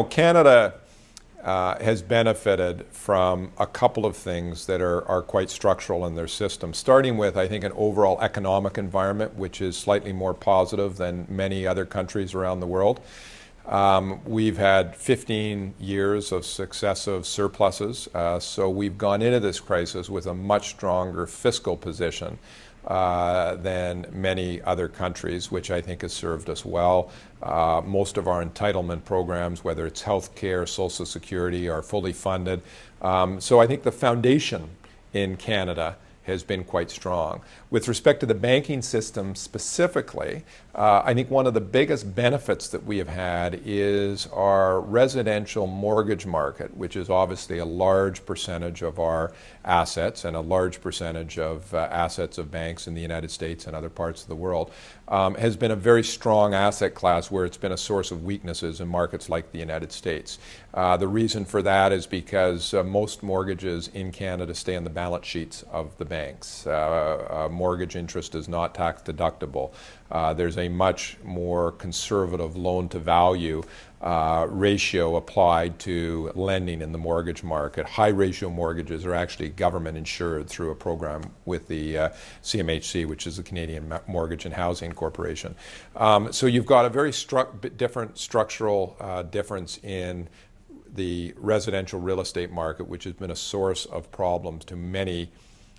Canada has benefited from a couple of things that are quite structural in their system, starting with, I think, an overall economic environment, which is slightly more positive than many other countries around the world. We've had 15 years of successive surpluses, so we've gone into this crisis with a much stronger fiscal position than many other countries, which I think has served us well. Most of our entitlement programs, whether it's health care, Social Security, are fully funded. So I think the foundation in Canada has been quite strong. With respect to the banking system specifically, I think one of the biggest benefits that we have had is our residential mortgage market, which is obviously a large percentage of our assets and a large percentage of assets of banks in the United States and other parts of the world, has been a very strong asset class where it's been a source of weaknesses in markets like the United States. The reason for that is because most mortgages in Canada stay on the balance sheets of the banks. Mortgage interest is not tax deductible. There's a much more conservative loan-to-value ratio applied to lending in the mortgage market. High-ratio mortgages are actually government insured through a program with the CMHC, which is the Canadian Mortgage and Housing Corporation. So you've got a very different structural difference in the residential real estate market, which has been a source of problems to many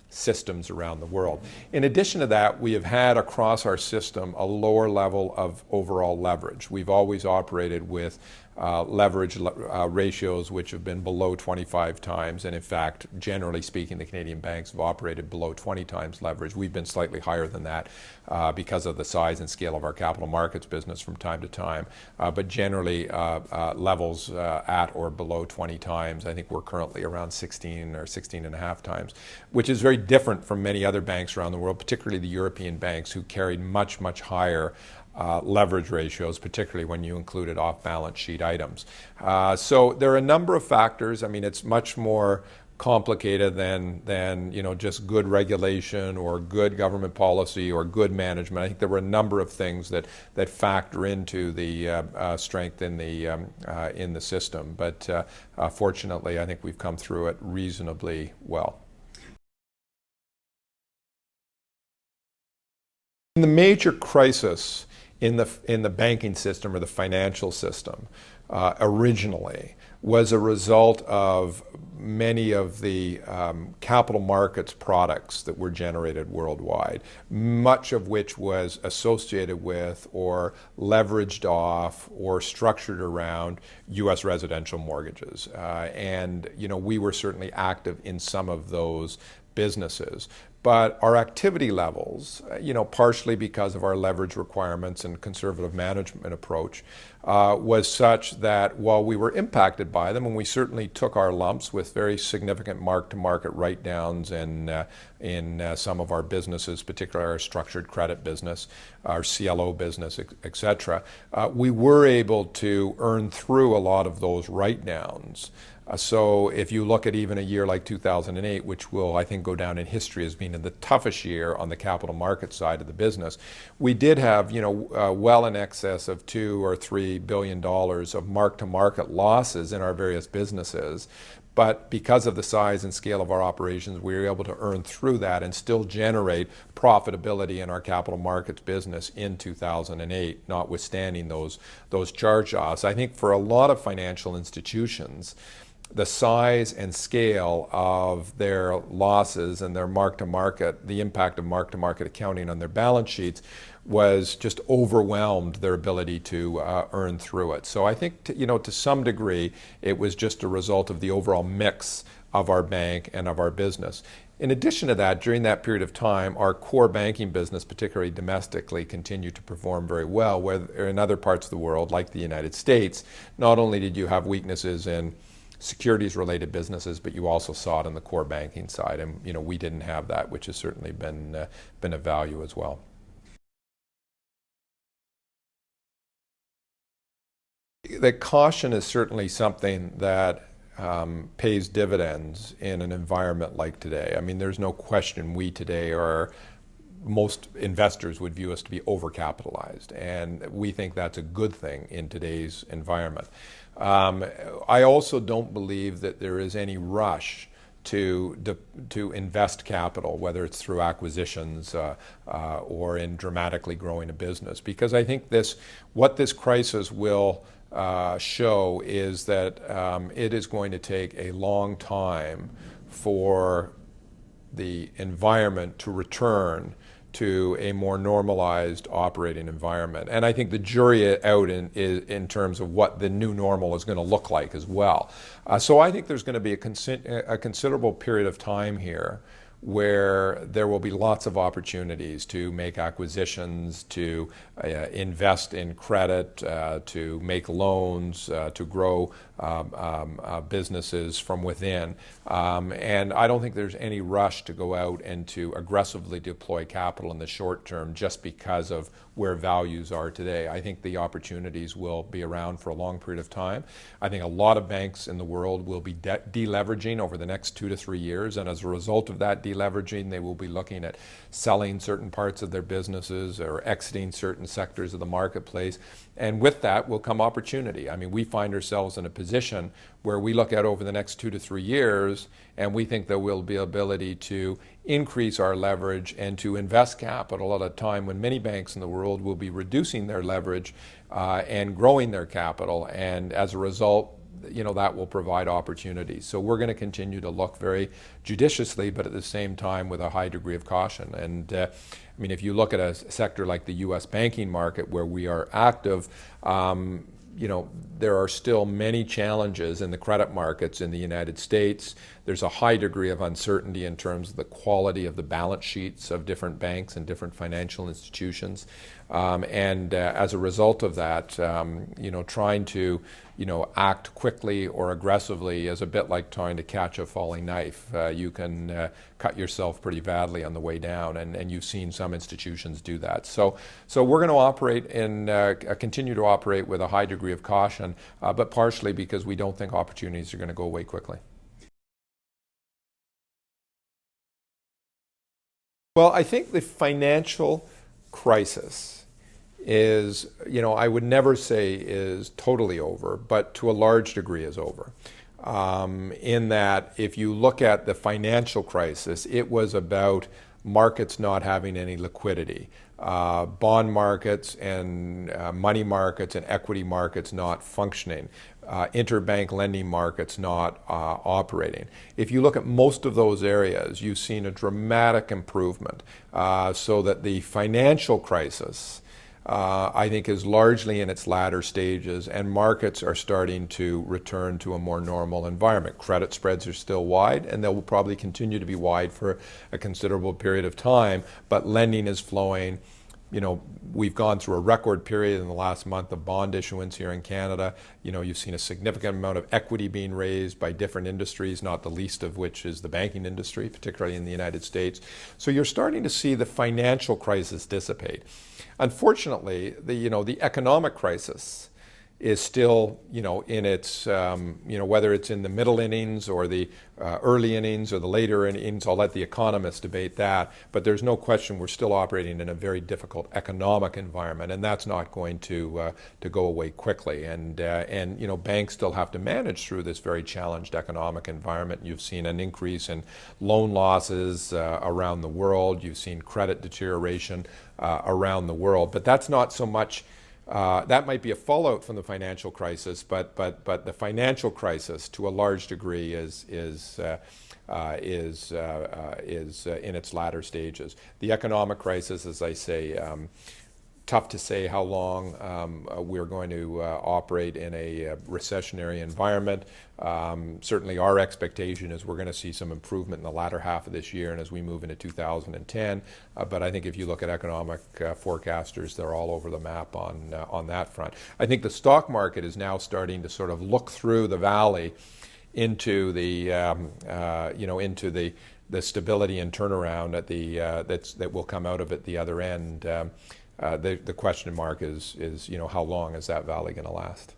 systems around the world. In addition to that, we have had across our system a lower level of overall leverage. We've always operated with leverage ratios which have been below 25 times, and in fact, generally speaking, the Canadian banks have operated below 20 times leverage. We've been slightly higher than that because of the size and scale of our capital markets business from time to time, but generally levels at or below 20 times. I think we're currently around 16 or 16 and a half times, which is very different from many other banks around the world, particularly the European banks, who carried much, much higher leverage ratios, particularly when you included off-balance sheet items. So there are a number of factors. I mean, it's much more complicated than just good regulation or good government policy or good management. I think there were a number of things that factor into the strength in the system. But fortunately, I think we've come through it reasonably well. The major crisis in the banking system or the financial system originally was a result of many of the capital markets products that were generated worldwide, much of which was associated with or leveraged off or structured around U.S. residential mortgages. And we were certainly active in some of those businesses. But our activity levels, partially because of our leverage requirements and conservative management approach, was such that while we were impacted by them, and we certainly took our lumps with very significant mark-to-market write-downs in some of our businesses, particularly our structured credit business, our CLO business, et cetera, we were able to earn through a lot of those write-downs. So if you look at even a year like 2008, which will, I think, go down in history as being the toughest year on the capital market side of the business, we did have, well in excess of $2 or $3 billion of mark-to-market losses in our various businesses. But because of the size and scale of our operations, we were able to earn through that and still generate profitability in our capital markets business in 2008, notwithstanding those charge-offs. I think for a lot of financial institutions, the size and scale of their losses and their mark-to-market, the impact of mark-to-market accounting on their balance sheets was just overwhelmed their ability to earn through it. So I think, to some degree, it was just a result of the overall mix of our bank and of our business. In addition to that, during that period of time, our core banking business, particularly domestically, continued to perform very well, where in other parts of the world, like the United States, not only did you have weaknesses in securities-related businesses, but you also saw it in the core banking side, and we didn't have that, which has certainly been a value as well. The caution is certainly something that pays dividends in an environment like today. I mean, there's no question we today are most investors would view us to be overcapitalized, and we think that's a good thing in today's environment. I also don't believe that there is any rush to invest capital, whether it's through acquisitions or in dramatically growing a business, because I think what this crisis will show is that it is going to take a long time for the environment to return to a more normalized operating environment. And I think the jury out in terms of what the new normal is going to look like as well. So I think there's going to be a considerable period of time here where there will be lots of opportunities to make acquisitions, to invest in credit, to make loans, to grow businesses from within. And I don't think there's any rush to go out and to aggressively deploy capital in the short term just because of where values are today. I think the opportunities will be around for a long period of time. I think a lot of banks in the world will be deleveraging over the next 2 to 3 years, and as a result of that deleveraging, they will be looking at selling certain parts of their businesses or exiting certain sectors of the marketplace. And with that will come opportunity. I mean, we find ourselves in a position where we look at over the next 2 to 3 years, and we think there will be ability to increase our leverage and to invest capital at a time when many banks in the world will be reducing their leverage and growing their capital. And as a result, that will provide opportunities. So we're going to continue to look very judiciously, but at the same time with a high degree of caution. And I mean, if you look at a sector like the U.S. banking market where we are active, there are still many challenges in the credit markets in the United States. There's a high degree of uncertainty in terms of the quality of the balance sheets of different banks and different financial institutions. And as a result of that, trying to, act quickly or aggressively is a bit like trying to catch a falling knife. You can cut yourself pretty badly on the way down, and you've seen some institutions do that. So we're going to operate continue to operate with a high degree of caution, but partially because we don't think opportunities are going to go away quickly. Well, I think the financial crisis is, I would never say is totally over, but to a large degree is over. In that, if you look at the financial crisis, it was about markets not having any liquidity, bond markets and money markets and equity markets not functioning, interbank lending markets not operating. If you look at most of those areas, you've seen a dramatic improvement, so that the financial crisis I think is largely in its latter stages, and markets are starting to return to a more normal environment. Credit spreads are still wide, and they will probably continue to be wide for a considerable period of time, but lending is flowing. We've gone through a record period in the last month of bond issuance here in Canada. You've seen a significant amount of equity being raised by different industries, not the least of which is the banking industry, particularly in the United States. So you're starting to see the financial crisis dissipate. Unfortunately, the economic crisis is still, in its, whether it's in the middle innings or the early innings or the later innings, I'll let the economists debate that, but there's no question we're still operating in a very difficult economic environment, and that's not going to go away quickly. And banks still have to manage through this very challenged economic environment. You've seen an increase in loan losses around the world. You've seen credit deterioration around the world, but that's not so much. That might be a fallout from the financial crisis, but the financial crisis, to a large degree, is in its latter stages. The economic crisis, as I say, tough to say how long we're going to operate in a recessionary environment. Certainly our expectation is we're going to see some improvement in the latter half of this year and as we move into 2010. But I think if you look at economic forecasters, they're all over the map on that front. I think the stock market is now starting to sort of look through the valley into the the stability and turnaround that will come out of it the other end. The question mark is how long is that valley going to last?